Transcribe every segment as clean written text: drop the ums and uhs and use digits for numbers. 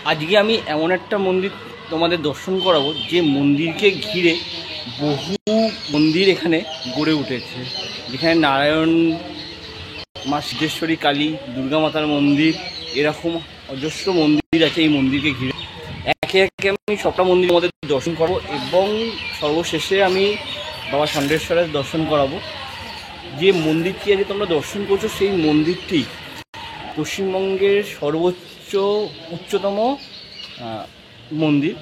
আজকে আমি এমন একটা মন্দির তোমাদের দর্শন করাবো যে মন্দিরকে ঘিরে বহু মন্দির এখানে গড়ে উঠেছে। যেখানে নারায়ণ, মা সিদ্ধেশ্বরী, কালী, দুর্গা মাতার মন্দির, এরকম অজস্র মন্দির আছে এই মন্দিরকে ঘিরে। একে একে আমি সবটা মন্দির আমাদের দর্শন করবো এবং সর্বশেষে আমি বাবা ষণ্ঢেশ্বরের দর্শন করাবো। যে মন্দিরটি আজকে তোমরা দর্শন করছো সেই মন্দিরটি পশ্চিমবঙ্গের সর্বোচ্চ উচ্চতম মন্দির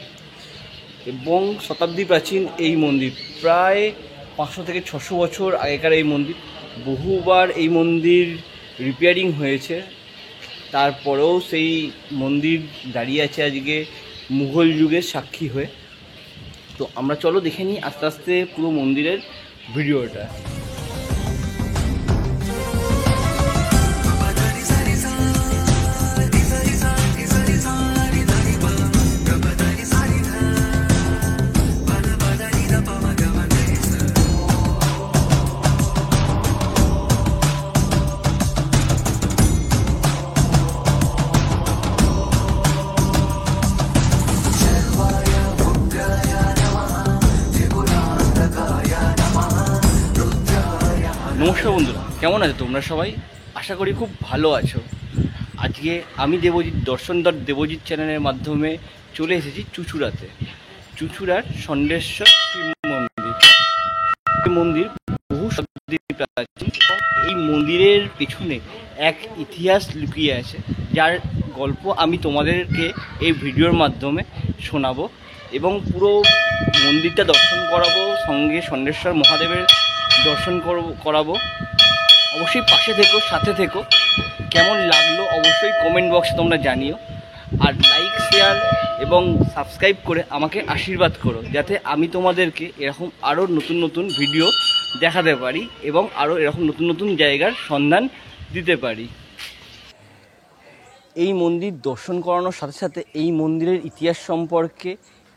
এবং শতাব্দী প্রাচীন এই মন্দির। প্রায় 500 থেকে 600 বছর আগেকার এই মন্দির। বহুবার এই মন্দির রিপেয়ারিং হয়েছে, তারপরেও সেই মন্দির দাঁড়িয়ে আছে আজকে মুঘল যুগের সাক্ষী হয়ে। তো আমরা চলো দেখে নিই আস্তে আস্তে পুরো মন্দিরের ভিডিওটা। নমস্কার বন্ধুরা, কেমন আছো তোমরা সবাই? আশা করি খুব ভালো আছো। আজকে আমি দেবজিৎ দর্শনদর দেবজিৎ চ্যানেলের মাধ্যমে চলে এসেছি চুঁচুড়াতে। চুঁচুড়ার ষণ্ঢেশ্বর শিব মন্দির। এই মন্দির বহু শতাব্দী প্রাচীন এবং এই মন্দিরের পেছনে এক ইতিহাস লুকিয়ে আছে, যার গল্প আমি তোমাদেরকে এই ভিডিওর মাধ্যমে শোনাবো এবং পুরো মন্দিরটা দর্শন করাবো, সঙ্গে ষণ্ঢেশ্বর মহাদেবের দর্শন করাবো। অবশ্যই পাশে থেকো, সাথে থেকো। কেমন লাগলো অবশ্যই কমেন্ট বক্সে তোমরা জানিও। আর লাইক, শেয়ার এবং সাবস্ক্রাইব করে আমাকে আশীর্বাদ করো, যাতে আমি তোমাদেরকে এরকম আরও নতুন নতুন ভিডিও দেখাতে পারি এবং আরও এরকম নতুন নতুন জায়গার সন্ধান দিতে পারি। এই মন্দির দর্শন করানোর সাথে সাথে এই মন্দিরের ইতিহাস সম্পর্কে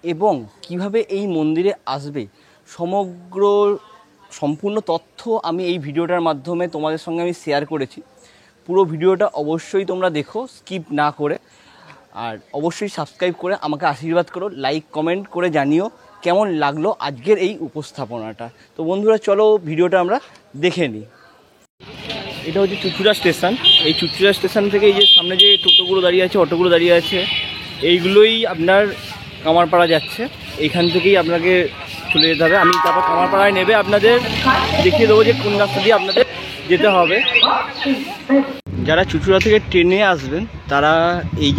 এবং কিভাবে এই মন্দিরে আসবে সম্পূর্ণ তথ্য আমি এই ভিডিওটার মাধ্যমে তোমাদের সঙ্গে আমি শেয়ার করেছি। পুরো ভিডিওটা অবশ্যই তোমরা দেখো, স্কিপ না করে। আর অবশ্যই সাবস্ক্রাইব করে আমাকে আশীর্বাদ করো, লাইক কমেন্ট করে জানিও কেমন লাগলো আজকের এই উপস্থাপনাটা। তো বন্ধুরা চলো ভিডিওটা আমরা দেখে নিই। এটা হচ্ছে চুঁচুড়া স্টেশন। এই চুঁচুড়া স্টেশন থেকে এই যে সামনে যে টোটোগুলো দাঁড়িয়ে আছে, অটোগুলো দাঁড়িয়ে আছে, এইগুলোই আপনার কামারপাড়া যাচ্ছে। এইখান থেকেই আপনাকে চলে যেতে হবে। আমি তারপর কামারপাড়ায় নেবে আপনাদের দেখিয়ে দেবো যে কোন রাস্তা দিয়ে আপনাদের যেতে হবে। যারা চুঁচুড়া থেকে ট্রেনে আসবেন তারা এই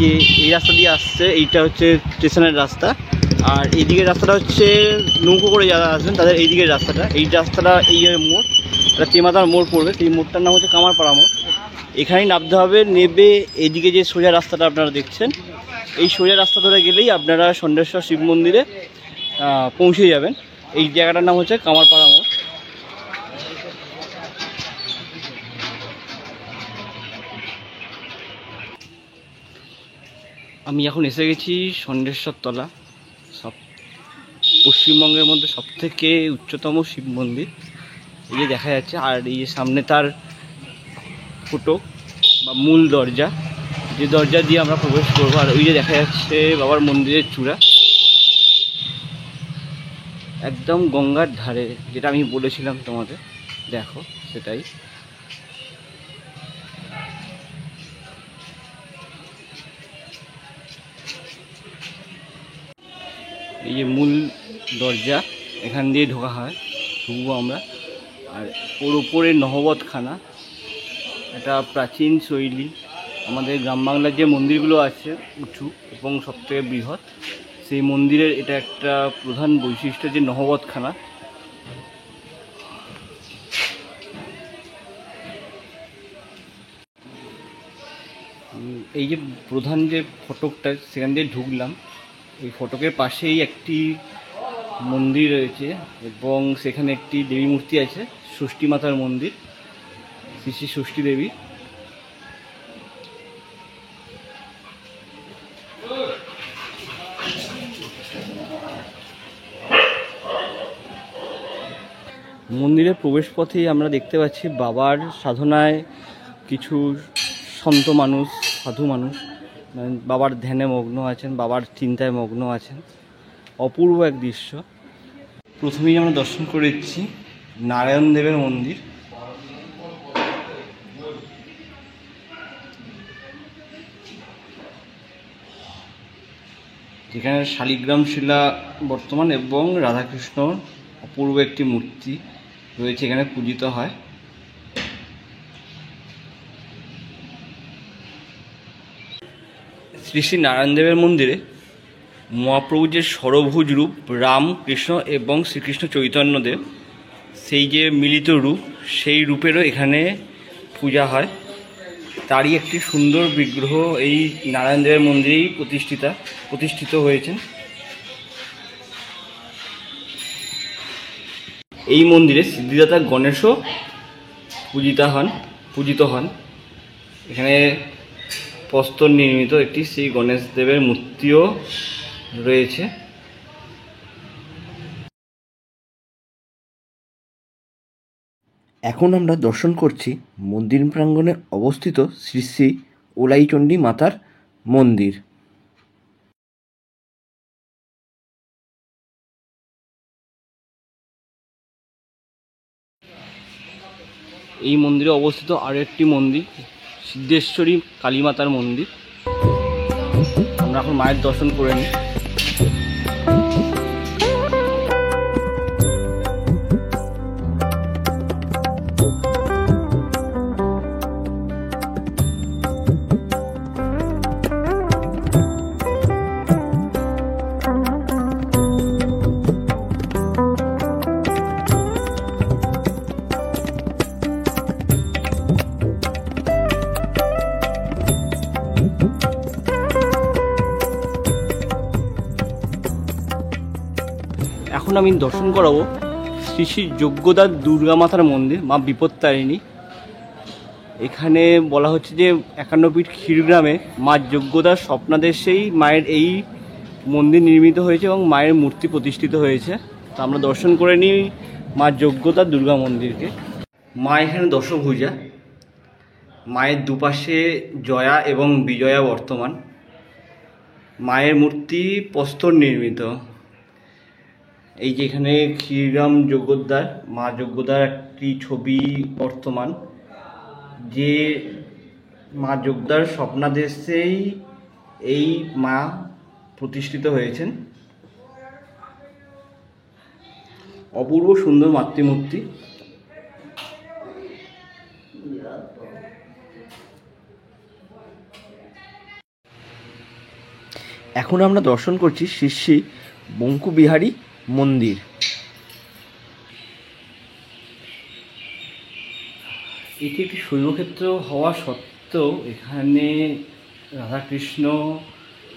রাস্তা দিয়ে আসছে। এইটা হচ্ছে স্টেশনের রাস্তা। আর এই দিকের রাস্তাটা হচ্ছে নৌকো করে যারা আসবেন তাদের এই দিকের রাস্তাটা। এই রাস্তাটা এই মোড়, এটা তেমাতার মোড় পড়বে। সেই মোড়টার নাম হচ্ছে কামারপাড়া মোড়। এখানেই নামতে হবে। নেবে এইদিকে যে সোজা রাস্তাটা আপনারা দেখছেন, এই সোজা রাস্তা ধরে গেলেই আপনারা ষণ্ঢেশ্বর শিব মন্দিরে পৌঁছে যাবেন। এই জায়গাটার নাম হচ্ছে কামারপাড়া মোড়। আমি এখন এসে গেছি ষণ্ঢেশ্বর তলা, পশ্চিমবঙ্গের মধ্যে সবথেকে উচ্চতম শিব মন্দির। এই যে দেখা যাচ্ছে, আর এই যে সামনে তার ফটক বা মূল দরজা, যে দরজা দিয়ে আমরা প্রবেশ করবো। আর ওই যে দেখা যাচ্ছে বাবার মন্দিরের চূড়া, একদম গঙ্গার ধারে, যেটা আমি বলেছিলাম তোমাদের, দেখো সেটাই। এই যে মূল দরজা, এখান দিয়ে ঢোকা হয়, ঢুকবো আমরা। আর ওর উপরে নহবতখানা, এটা প্রাচীন শৈলী। আমাদের গ্রাম বাংলার যে মন্দিরগুলো আছে উঁচু এবং সবথেকে বৃহৎ, সেই মন্দিরের এটা একটা প্রধান বৈশিষ্ট্য যে নহবতখানা। এই যে প্রধান যে ফটকটা, সেখান দিয়ে ঢুকলাম। এই ফটকের পাশেই একটি মন্দির রয়েছে এবং সেখানে একটি দেবী মূর্তি আছে, ষষ্ঠী মাতার মন্দির, শ্রী শ্রী ষষ্ঠী দেবী। মন্দিরের প্রবেশপথেই আমরা দেখতে পাচ্ছি বাবার সাধনায় কিছু সন্ত মানুষ, সাধু মানুষ বাবার ধ্যানে মগ্ন আছেন, বাবার চিন্তায় মগ্ন আছেন। অপূর্ব এক দৃশ্য। প্রথমেই আমরা দর্শন করে দিচ্ছি নারায়ণ দেবের মন্দির। যেখানে শালিগ্রাম শিলা বর্তমান এবং রাধাকৃষ্ণর অপূর্ব একটি মূর্তি রয়েছে, এখানে পূজিত হয়। শ্রী শ্রী নারায়ণ দেবের মন্দিরে মহাপ্রভুর যে ষড়ভুজ রূপ রাম, কৃষ্ণ এবং শ্রীকৃষ্ণ চৈতন্যদেব, সেই যে মিলিত রূপ, সেই রূপেরও এখানে পূজা হয়। তারই একটি সুন্দর বিগ্রহ এই নারায়ণ দেবের মন্দিরেই প্রতিষ্ঠিত হয়েছেন। এই মন্দিরে সিদ্ধিদাতা গণেশও পূজিত হন। এখানে প্রস্তর নির্মিত একটি শ্রী গণেশ দেবের মূর্তিও রয়েছে। এখন আমরা দর্শন করছি মন্দির প্রাঙ্গণে অবস্থিত শ্রী শ্রী ওলাইচণ্ডী মাতার মন্দির। এই মন্দিরে অবস্থিত আরও একটি মন্দির সিদ্ধেশ্বরী কালীমাতার মন্দির। আমরা এখন মায়ের দর্শন করে নিই। এখন আমি দর্শন করাবো শ্রী শ্রী যজ্ঞদার দুর্গা মাতার মন্দির, মা বিপত্তারিণী। এখানে বলা হচ্ছে যে 51 ফিট ক্ষীরগ্রামে মা যজ্ঞদার স্বপ্নাদেশেই মায়ের এই মন্দির নির্মিত হয়েছে এবং মায়ের মূর্তি প্রতিষ্ঠিত হয়েছে। তো আমরা দর্শন করে নিই মা যজ্ঞদার দুর্গা মন্দিরকে। মা এখানে দশভুজা, মায়ের দুপাশে জয়া এবং বিজয়া বর্তমান। মায়ের মূর্তি প্রস্তর নির্মিত। এই যে এখানে ক্ষীরগ্রাম যজ্ঞদার, মা যজ্ঞদার একটি ছবি বর্তমান, যে মা যজ্ঞদার স্বপ্নাদেশেই এই মা প্রতিষ্ঠিত হয়েছেন। অপূর্ব সুন্দর মাতৃমূর্তি। এখন আমরা দর্শন করছি শ্রী শ্রী বঙ্কুবিহারী মন্দির। এটি একটি শৈবক্ষেত্র হওয়া সত্ত্বেও এখানে রাধাকৃষ্ণ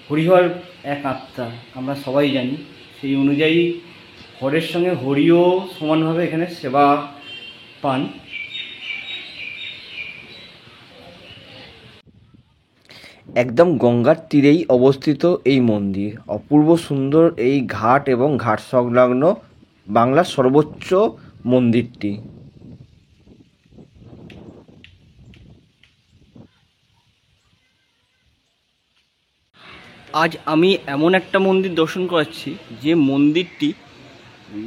হরিহর এক আত্মা, আমরা সবাই জানি। সেই অনুযায়ী হরের সঙ্গে হরিও সমানভাবে এখানে সেবা পান। একদম গঙ্গার তীরেই অবস্থিত এই মন্দির। অপূর্ব সুন্দর এই ঘাট এবং ঘাট সংলগ্ন বাংলার সর্বোচ্চ মন্দিরটি। আজ আমি এমন একটা মন্দির দর্শন করাচ্ছি যে মন্দিরটি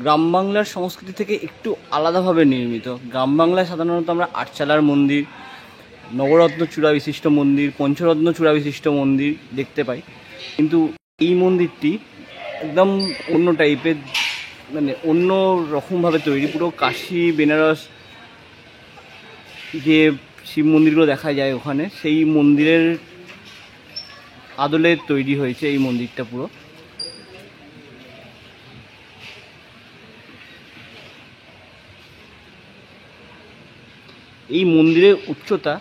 গ্রাম বাংলার সংস্কৃতি থেকে একটু আলাদাভাবে নির্মিত। গ্রাম বাংলায় সাধারণত আমরা আটচালার মন্দির, নবরত্ন চূড়া বিশিষ্ট মন্দির, পঞ্চরত্ন চূড়া বিশিষ্ট মন্দির দেখতে পাই, কিন্তু এই মন্দিরটি একদম অন্য টাইপের, মানে অন্য রকমভাবে তৈরি। পুরো কাশী বেনারস যে শিব মন্দিরগুলো দেখা যায় ওখানে, সেই মন্দিরের আদলে তৈরি হয়েছে এই মন্দিরটা পুরো। এই মন্দিরের উচ্চতা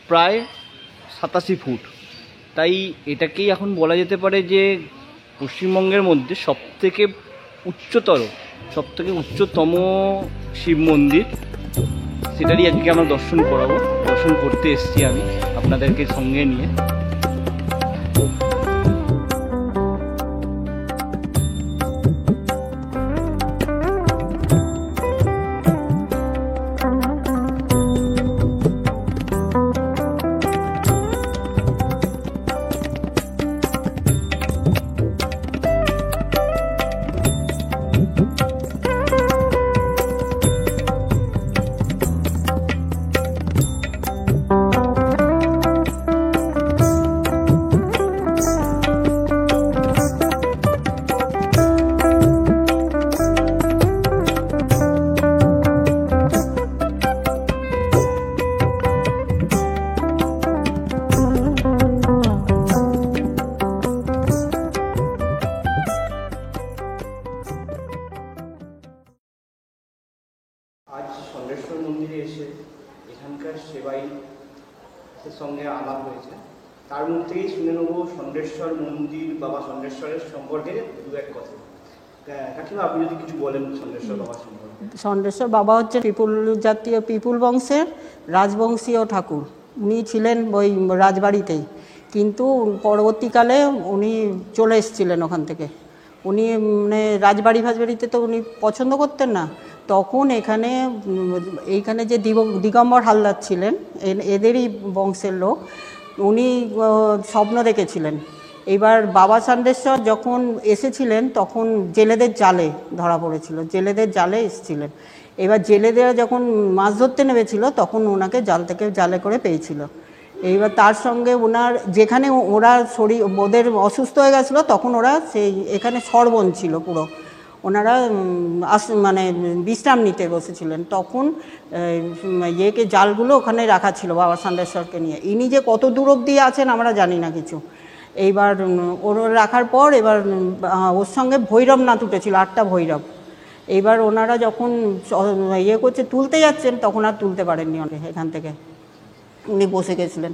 প্রায় 87 ফুট। তাই এটাকেই এখন বলা যেতে পারে যে পশ্চিমবঙ্গের মধ্যে সবথেকে উচ্চতম শিব মন্দির। সেটারই আজকে আমরা দর্শন করতে এসেছি আমি আপনাদেরকে সঙ্গে নিয়ে। থেকেই শুনে নেবো ষণ্ঢেশ্বর মন্দির, বাবা ষণ্ঢেশ্বরের সম্পর্কে দু এক কথা। কাকিমা, আপনি যদি কিছু বলেন ষণ্ঢেশ্বর বাবা সম্পর্কে। ষণ্ঢেশ্বর বাবা হচ্ছে পিপুল বংশের রাজবংশীয় ঠাকুর। উনি ছিলেন ওই রাজবাড়িতেই, কিন্তু পরবর্তীকালে উনি চলে এসেছিলেন ওখান থেকে। উনি মানে রাজবাড়িতে তো উনি পছন্দ করতেন না, তখন এইখানে যে দিগম্বর হালদার ছিলেন, এদেরই বংশের লোক, উনি স্বপ্ন দেখেছিলেন। এবার বাবা ষণ্ঢেশ্বর যখন এসেছিলেন তখন জেলেদের জালে ধরা পড়েছিল, জেলেদের জালে এসেছিলেন। এবার জেলেদেরা যখন মাছ ধরতে নেমেছিল তখন ওনাকে জালে করে পেয়েছিল। এইবার তার সঙ্গে ওনার যেখানে ওরা ওদের অসুস্থ হয়ে গেছিলো তখন ওরা এখানে সরবন ছিল পুরো, ওনারা মানে বিশ্রাম নিতে বসেছিলেন, তখন জালগুলো ওখানে রাখা ছিল বাবা ষণ্ঢেশ্বরকে নিয়ে। ইনি যে কত দূর অবধি আছেন আমরা জানি না কিছু। এইবার ওর রাখার পর এবার ওর সঙ্গে ভৈরবনাথ উঠেছিল, 8টা ভৈরব। এইবার ওনারা যখন তুলতে যাচ্ছেন তখন আর তুলতে পারেননি এখান থেকে, উনি বসে গেছিলেন।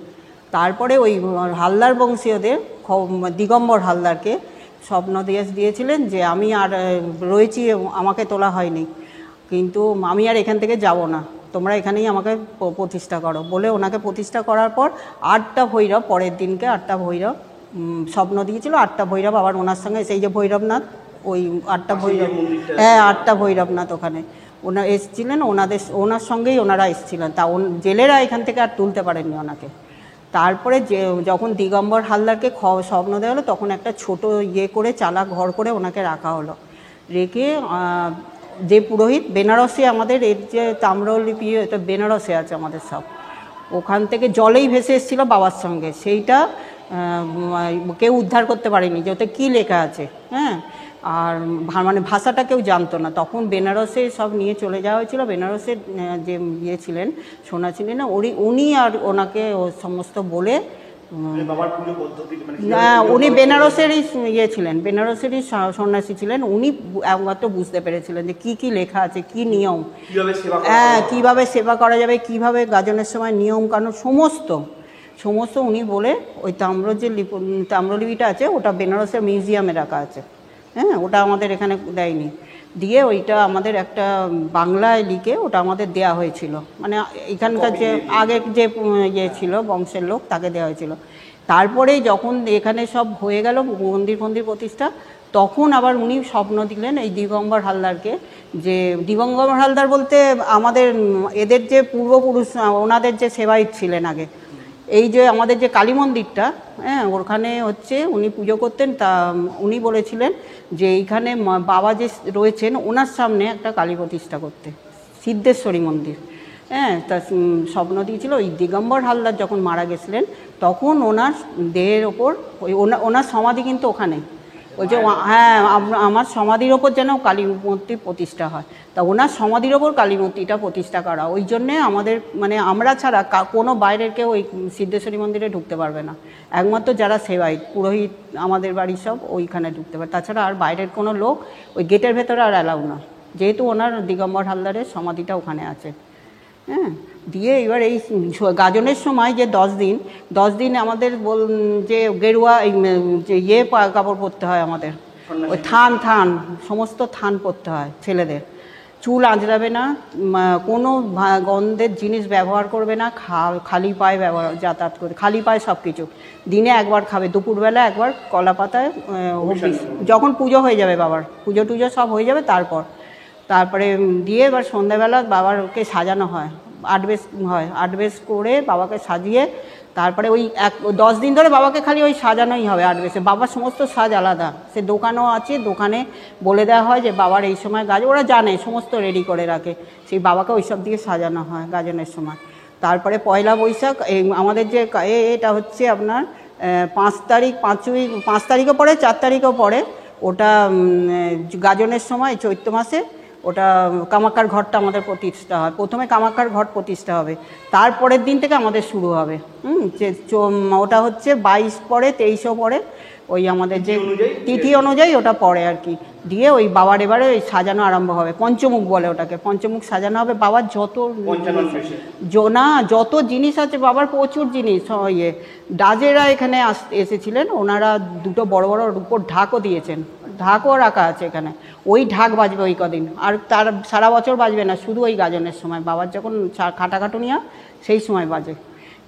তারপরে ওই হালদার বংশীয়দের দিগম্বর হালদারকে স্বপ্ন দিয়েছিলেন যে আমি আর রয়েছি, আমাকে তোলা হয়নি, কিন্তু আমি আর এখান থেকে যাব না, তোমরা এখানেই আমাকে প্রতিষ্ঠা করো বলে ওনাকে প্রতিষ্ঠা করার পর 8টা ভৈরব, পরের দিনকে 8টা ভৈরব স্বপ্ন দিয়েছিল। 8টা ভৈরব আবার ওনার সঙ্গে, সেই যে ভৈরবনাথ, ওই 8টা ভৈরব, হ্যাঁ 8টা ভৈরবনাথ ওখানে ওনারা এসেছিলেন, ওনার সঙ্গেই ওনারা এসেছিলেন। তা জেলেরা এখান থেকে আর তুলতে পারেননি ওনাকে। তারপরে যখন দিগম্বর হালদারকে স্বপ্ন দেওয়া হলো তখন একটা ছোট করে চালা ঘর করে ওনাকে রাখা হলো। রেখে যে পুরোহিত বেনারসে, আমাদের এর যে তাম্রলিপি এটা বেনারসে আছে আমাদের সব, ওখান থেকে জলেই ভেসে এসেছিলো বাবার সঙ্গে, সেইটা কেউ উদ্ধার করতে পারেনি যে ওতে কী লেখা আছে। হ্যাঁ, আর মানে ভাষাটা কেউ জানতো না। তখন বেনারসে সব নিয়ে চলে যাওয়া হয়েছিল। বেনারসের যে ছিলেন, সোনা ছিলেন না, উনি আর ওনাকে সমস্ত বলে, উনি বেনারসেরই ছিলেন, বেনারসেরই সন্ন্যাসী ছিলেন। উনি একমাত্র বুঝতে পেরেছিলেন যে কি লেখা আছে, কি নিয়ম, কীভাবে সেবা করা যাবে, কিভাবে গাজনের সময় নিয়ম কানুন সমস্ত উনি বলে, ওই তাম্রলিপিটা আছে ওটা বেনারসের মিউজিয়ামে রাখা আছে। হ্যাঁ, ওটা আমাদের এখানে দেয়নি, দিয়ে ওইটা আমাদের একটা বাংলায় লিখে ওটা আমাদের দেয়া হয়েছিল, মানে এখানকার যে আগের যে ছিল বংশের লোক তাকে দেওয়া হয়েছিল। তারপরে যখন এখানে সব হয়ে গেল মন্দির প্রতিষ্ঠা, তখন আবার উনি স্বপ্ন দিলেন এই দিগম্বর হালদারকে, যে দিগম্বর হালদার বলতে আমাদের এদের যে পূর্বপুরুষ, ওনাদের যে সেবায়িত ছিলেন আগে, এই যে আমাদের যে কালী মন্দিরটা, হ্যাঁ ওখানে উনি পুজো করতেন। তা উনি বলেছিলেন যে এইখানে বাবা যে রয়েছেন ওনার সামনে একটা কালী প্রতিষ্ঠা করতে, সিদ্ধেশ্বরী মন্দির। হ্যাঁ, তা স্বপ্ন দিয়েছিল। ওই দিগম্বর হালদার যখন মারা গেছিলেন তখন ওনার দেহের ওপর ওনার সমাধি কিন্তু ওখানে, ওই যে হ্যাঁ আমার সমাধির ওপর যেন কালী মূর্তি প্রতিষ্ঠা হয়, তা ওনার সমাধির ওপর কালী মূর্তিটা প্রতিষ্ঠা করা। ওই জন্যে আমাদের মানে আমরা ছাড়া কোনো বাইরের কেউ ওই সিদ্ধেশ্বরী মন্দিরে ঢুকতে পারবে না, একমাত্র যারা সেবায়িত পুরোহিত আমাদের বাড়ির সব ওইখানে ঢুকতে পারে, তাছাড়া আর বাইরের কোনো লোক ওই গেটের ভেতরে আর অ্যালাউ না, যেহেতু ওনার দিগম্বর হালদারের সমাধিটা ওখানে আছে। হ্যাঁ, দিয়ে এবার এই গাজনের সময় যে 10 দিন আমাদের যে গেরুয়া যে কাপড় পরতে হয় আমাদের, ওই থান সমস্ত থান পরতে হয় ছেলেদের, চুল আঁচড়াবে না, কোনো গন্ধের জিনিস ব্যবহার করবে না, খালি পায়ে যাতায়াত করবে, খালি পায়ে সব কিছু। দিনে একবার খাবে, দুপুরবেলা একবার কলা পাতায়, যখন পুজো হয়ে যাবে বাবার পুজো টুজো সব হয়ে যাবে তারপরে দিয়ে এবার সন্ধ্যাবেলা বাবারকে সাজানো হয়, 8 বেশ করে বাবাকে সাজিয়ে তারপরে ওই 10 দিন ধরে বাবাকে খালি ওই সাজানোই হবে 8 বেশে। বাবার সমস্ত সাজ আলাদা, সে দোকানও আছে, দোকানে বলে দেওয়া হয় যে বাবার এই সময় ওরা জানে, সমস্ত রেডি করে রাখে, সেই বাবাকে ওই সব দিয়ে সাজানো হয় গাজনের সময়। তারপরে পয়লা বৈশাখ আমাদের যে এটা হচ্ছে আপনার 5 তারিখও পড়ে, 4 তারিখও পড়ে, ওটা গাজনের সময় চৈত্র মাসে ওটা কামাখ্যার ঘরটা আমাদের প্রতিষ্ঠা হয়। প্রথমে কামাখ্যার ঘট প্রতিষ্ঠা হবে, তারপরের দিন থেকে আমাদের শুরু হবে। ওটা হচ্ছে 22 পরে, 23ও পরে, ওই আমাদের যে তিথি অনুযায়ী ওটা পড়ে আর কি। দিয়ে ওই বাবার এবারে ওই সাজানো আরম্ভ হবে, পঞ্চমুখ বলে ওটাকে, পঞ্চমুখ সাজানো হবে। বাবার যত জিনিস আছে বাবার প্রচুর জিনিস, ইয়ে ডাজেরা এখানে এসেছিলেন, ওনারা দুটো বড় বড় রূপোর ঢাকও দিয়েছেন, ঢাকও রাখা আছে এখানে। ওই ঢাক বাজবে ওই কদিন, আর তার সারা বছর বাজবে না, শুধু ওই গাজনের সময় বাবার যখন খাটাখাটুনি হয় সেই সময় বাজে।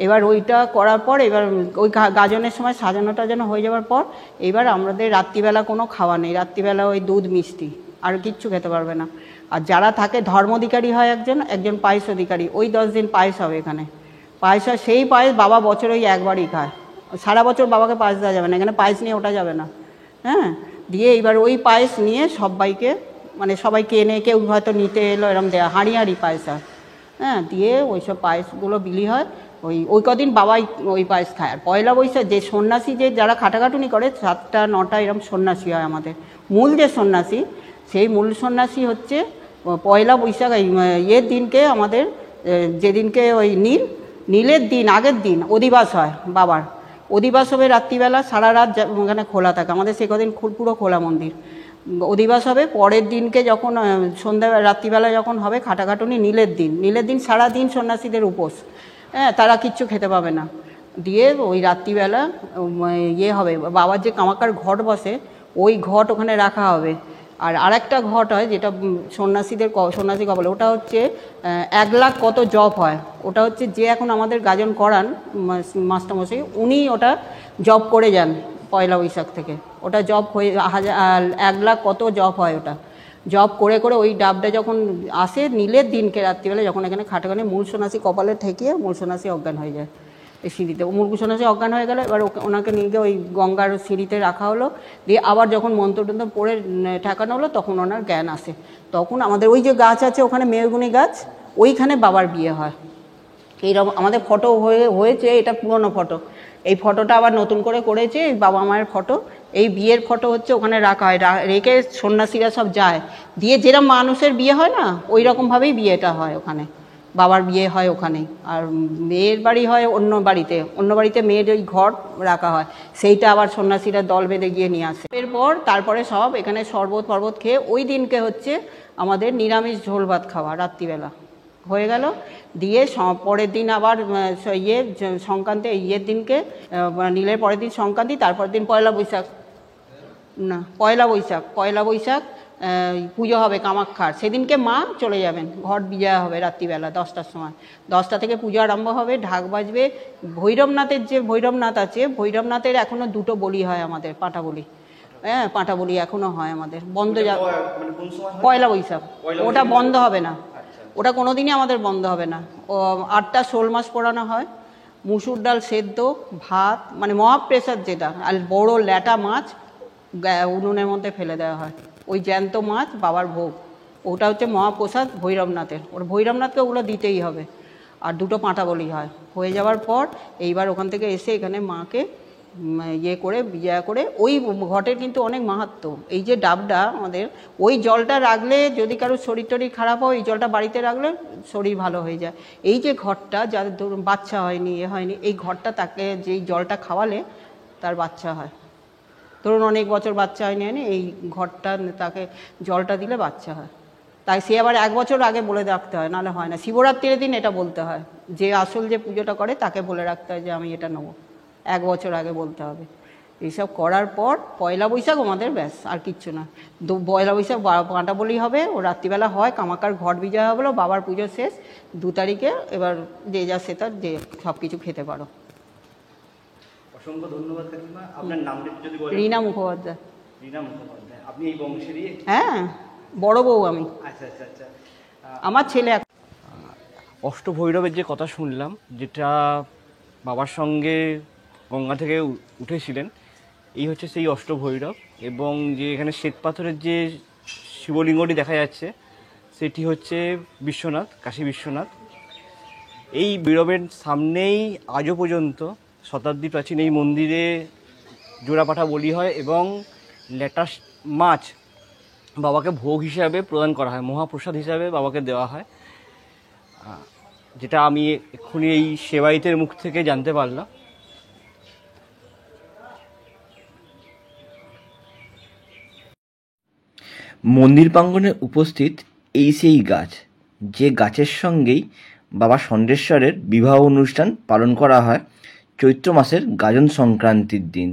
এবার ওইটা করার পর এবার ওই গাজনের সময় সাজানো টাজানো হয়ে যাওয়ার পর এবার আমাদের রাত্রিবেলা কোনো খাওয়া নেই, রাত্রিবেলা ওই দুধ মিষ্টি আর কিচ্ছু খেতে পারবে না। আর যারা থাকে ধর্ম অধিকারী হয় একজন পায়েস অধিকারী, ওই 10 দিন পায়েস হবে এখানে, পায়েস হয়। সেই পায়েস বাবা বছরে ওই একবারই খায়, সারা বছর বাবাকে পায়েস দেওয়া যাবে না, এখানে পায়েস নিয়ে ওঠা যাবে না। হ্যাঁ, দিয়ে এবার ওই পায়েস নিয়ে সবাইকে, মানে সবাইকে এনে, কেউ হয়তো নিতে এলো, এরকম দেওয়া হাঁড়ি হাঁড়ি পায়েস হয়। হ্যাঁ, দিয়ে ওই সব পায়েসগুলো বিলি হয়, ওই কদিন বাবাই ওই পায়েস খায়। আর পয়লা বৈশাখ যে সন্ন্যাসী, যে যারা খাটাখাটুনি করে 7টা 9টা এরকম সন্ন্যাসী হয় আমাদের। মূল যে সন্ন্যাসী, সেই মূল সন্ন্যাসী হচ্ছে পয়লা বৈশাখ ইয়ের দিনকে আমাদের, যেদিনকে ওই নীলের দিন আগের দিন অধিবাস হয় বাবার, অধিবাস হবে রাত্রিবেলা, সারা রাত ওখানে খোলা থাকে আমাদের, সে কদিন পুরো খোলা মন্দির। অধিবাস হবে পরের দিনকে, যখন সন্ধ্যা রাত্রিবেলা যখন হবে খাটাখাটুনি, নীলের দিন সারা দিন সন্ন্যাসীদের উপোস। হ্যাঁ, তারা কিচ্ছু খেতে পাবে না। দিয়ে ওই রাত্রিবেলা ইয়ে হবে, বাবার যে কামাকার ঘট বসে, ওই ঘট ওখানে রাখা হবে। আর আরেকটা ঘট হয় যেটা সন্ন্যাসী কবলে, ওটা হচ্ছে 1 লাখ কত জপ হয়, ওটা হচ্ছে যে এখন আমাদের গাজন করান মাস্টারমশাই, উনি ওটা জপ করে যান পয়লা বৈশাখ থেকে। ওটা জপ হয়ে 1 লাখ কত জপ হয়, ওটা জব করে করে ওই ডাবটা যখন আসে নীলের দিনকে রাত্রিবেলা, যখন এখানে খাটাখানি মূল সন্ন্যাসী কপালে ঠেকিয়ে মূল সন্ন্যাসী অজ্ঞান হয়ে যায় এই সিঁড়িতে। মূল সন্ন্যাসী অজ্ঞান হয়ে গেল, এবার ওনাকে নিয়ে গিয়ে ওই গঙ্গার সিঁড়িতে রাখা হলো। দিয়ে আবার যখন মন্ত্রটন্ত্র পড়ে ঠেকানো হলো, তখন ওনার জ্ঞান আসে। তখন আমাদের ওই যে গাছ আছে ওখানে, মেয়গুনি গাছ, ওইখানে বাবার বিয়ে হয়। এইরকম আমাদের ফটো হয়েছে, এটা পুরনো ফটো। এই ফটোটা আবার নতুন করে করেছে, এই বাবা মায়ের ফটো। এই বিয়ের ফটো হচ্ছে ওখানে রাখা হয়, রেখে সন্ন্যাসীরা সব যায়, দিয়ে যেরকম মানুষের বিয়ে হয় না, ওই রকমভাবেই বিয়েটা হয় ওখানে, বাবার বিয়ে হয় ওখানেই। আর মেয়ের বাড়ি হয় অন্য বাড়িতে মেয়ের ওই ঘর রাখা হয়, সেইটা আবার সন্ন্যাসীরা দল বেঁধে গিয়ে নিয়ে আসে। এরপর তারপরে সব এখানে শরবত খেয়ে ওই দিনকে হচ্ছে আমাদের নিরামিষ ঝোল ভাত খাওয়া রাত্রিবেলা হয়ে গেল। দিয়ে পরের দিন আবার সংক্রান্তি, ইয়ের দিনকে নীলের পরের দিন সংক্রান্তি, তারপরের দিন পয়লা বৈশাখ পুজো হবে কামাখ্যার। সেদিনকে মা চলে যাবেন, ঘট বিজয়া হবে রাত্রিবেলা 10টার সময়, 10টা থেকে পুজো আরম্ভ হবে, ঢাক বাজবে। ভৈরবনাথের যে ভৈরবনাথ আছে, ভৈরবনাথের এখনো 2টো বলি হয় আমাদের, পাঁটা বলি। হ্যাঁ, পাঁটা বলি এখনো হয় আমাদের, বন্ধ পয়লা বৈশাখ, ওটা বন্ধ হবে না, ওটা কোনো দিনই আমাদের বন্ধ হবে না। 8টা শোল মাছ পোড়ানো হয়, মুসুর ডাল সেদ্ধ, ভাত, মানে মহাপ্রেসাদ যেটা, আর বড় ল্যাটা মাছ উনুনের মধ্যে ফেলে দেওয়া হয়, ওই জ্যান্ত মাছ বাবার ভোগ, ওটা হচ্ছে মহাপ্রসাদ ভৈরবনাথের। ভৈরবনাথকে ওগুলো দিতেই হবে। আর 2টো পাঁটা বলি হয়, হয়ে যাওয়ার পর এইবার ওখান থেকে এসে এখানে মাকে বিজয়া করে, ওই ঘটের কিন্তু অনেক মাহাত্ম্য। এই যে ডাবটা আমাদের, ওই জলটা রাখলে যদি কারো শরীর টরীর খারাপ হয়, ওই জলটা বাড়িতে রাখলে শরীর ভালো হয়ে যায়। এই যে ঘরটা, যাদের ধরুন বাচ্চা হয়নি, হয়নি, এই ঘরটা তাকে যেই জলটা খাওয়ালে তার বাচ্চা হয়। ধরুন অনেক বছর বাচ্চা হয়নি, এই ঘরটা তাকে জলটা দিলে বাচ্চা হয়। তাই সে আবার 1 বছর আগে বলে রাখতে হয়, নাহলে হয় না। শিবরাত্রির দিন এটা বলতে হয়, যে আসল যে পুজোটা করে তাকে বলে রাখতে হয় যে আমি এটা নেবো, 1 বছর আগে বলতে হবে। এইসব করার পর পয়লা বৈশাখ আমাদের ব্যাস, আর কিচ্ছু না। পয়লা বৈশাখ পাঁটা বলি হবে, ও রাত্রিবেলা হয়, কামাকার ঘট বিজয় হলো, বাবার পুজো শেষ 2 তারিখে। এবার যে যা সে তার যে সব কিছু খেতে পারো। অসংখ্য ধন্যবাদ কাকিমা। আপনার নামটা যদি বলেন। রীনা মুখোপাধ্যায়। রীনা মুখোপাধ্যায়, আপনি এই বংশেরই? হ্যাঁ, বড় বউ আমি। আচ্ছা আচ্ছা আচ্ছা। আমার ছেলে। অষ্টভৈরবের যে কথা শুনলাম, যেটা বাবার সঙ্গে গঙ্গা থেকে উঠেছিলেন, এই হচ্ছে সেই অষ্টভৈরব। এবং যে এখানে শ্বেত পাথরের যে শিবলিঙ্গটি দেখা যাচ্ছে, সেটি হচ্ছে বিশ্বনাথ, কাশী বিশ্বনাথ। এই ভৈরবের সামনেই আজও পর্যন্ত শতাব্দী প্রাচীন এই মন্দিরে জোড়াপাঠা বলি হয়, এবং ল্যাটা মাছ বাবাকে ভোগ হিসাবে প্রদান করা হয়, মহাপ্রসাদ হিসাবে বাবাকে দেওয়া হয়, যেটা আমি এক্ষুনি এই সেবায়িতের মুখ থেকে জানতে পারলাম। মন্দির প্রাঙ্গণে উপস্থিত এই সেই গাছ, যে গাছের সঙ্গেই বাবা ষণ্ঢেশ্বরের বিবাহ অনুষ্ঠান পালন করা হয় চৈত্র মাসের গাজন সংক্রান্তির দিন।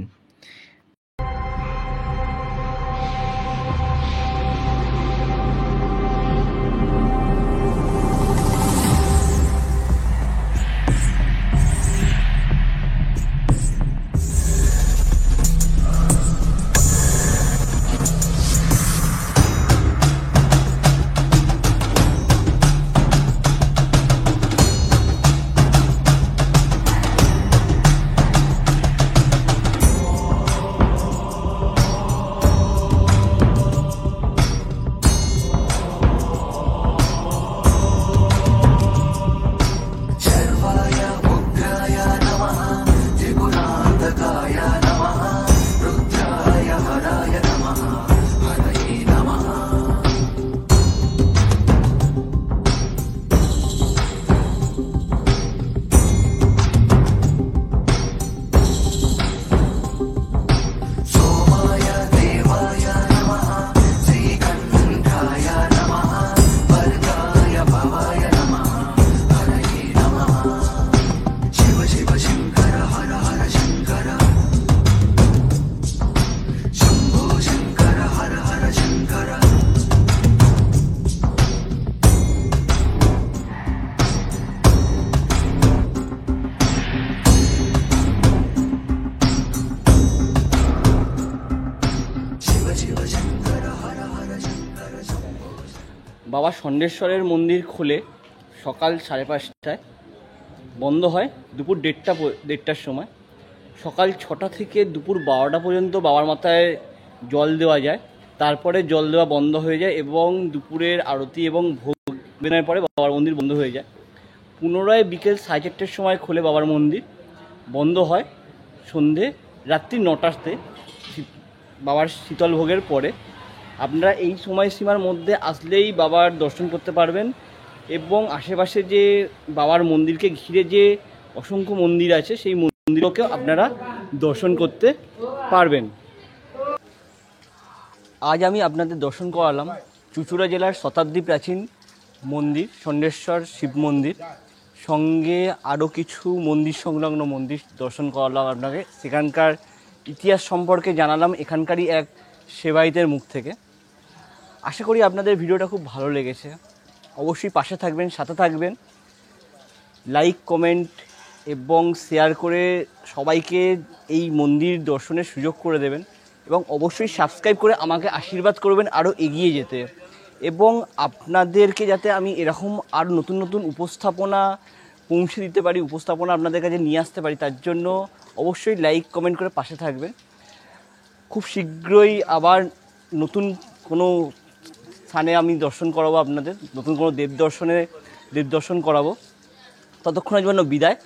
বাবা ষণ্ঢেশ্বরের মন্দির খোলে সকাল 5:30টায়, বন্ধ হয় দুপুর 1:30টার সময়। সকাল 6টা থেকে দুপুর 12টা পর্যন্ত বাবার মাথায় জল দেওয়া যায়, তারপরে জল দেওয়া বন্ধ হয়ে যায় এবং দুপুরের আরতি এবং ভোগ বেনার পরে বাবার মন্দির বন্ধ হয়ে যায়। পুনরায় বিকেল 4:30টার সময় খোলে বাবার মন্দির, বন্ধ হয় সন্ধে রাত্রি 9টাতে বাবার শীতল ভোগের পরে। আপনারা এই সময়সীমার মধ্যে আসলেই বাবার দর্শন করতে পারবেন এবং আশেপাশে যে বাবার মন্দিরকে ঘিরে যে অসংখ্য মন্দির আছে সেই মন্দিরকেও আপনারা দর্শন করতে পারবেন। আজ আমি আপনাদের দর্শন করালাম চুঁচুড়া জেলার শতাব্দী প্রাচীন মন্দির ষণ্ঢেশ্বর শিব মন্দির, সঙ্গে আরও কিছু মন্দির সংলগ্ন মন্দির দর্শন করালাম আপনাকে, সেখানকার ইতিহাস সম্পর্কে জানালাম এখানকারই এক সেবায়িতের মুখ থেকে। আশা করি আপনাদের ভিডিওটা খুব ভালো লেগেছে। অবশ্যই পাশে থাকবেন, সাথে থাকবেন, লাইক কমেন্ট এবং শেয়ার করে সবাইকে এই মন্দির দর্শনের সুযোগ করে দেবেন এবং অবশ্যই সাবস্ক্রাইব করে আমাকে আশীর্বাদ করবেন আরও এগিয়ে যেতে, এবং আপনাদেরকে যাতে আমি এরকম আরও নতুন নতুন উপস্থাপনা পৌঁছে দিতে পারি, উপস্থাপনা আপনাদের কাছে নিয়ে আসতে পারি, তার জন্য অবশ্যই লাইক কমেন্ট করে পাশে থাকবেন। খুব শীঘ্রই আবার নতুন কোনো স্থানে আমি দর্শন করাবো আপনাদের, নতুন কোনো দেব দর্শন করাবো। ততক্ষণের জন্য বিদায়,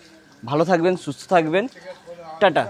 ভালো থাকবেন, সুস্থ থাকবেন, টাটা।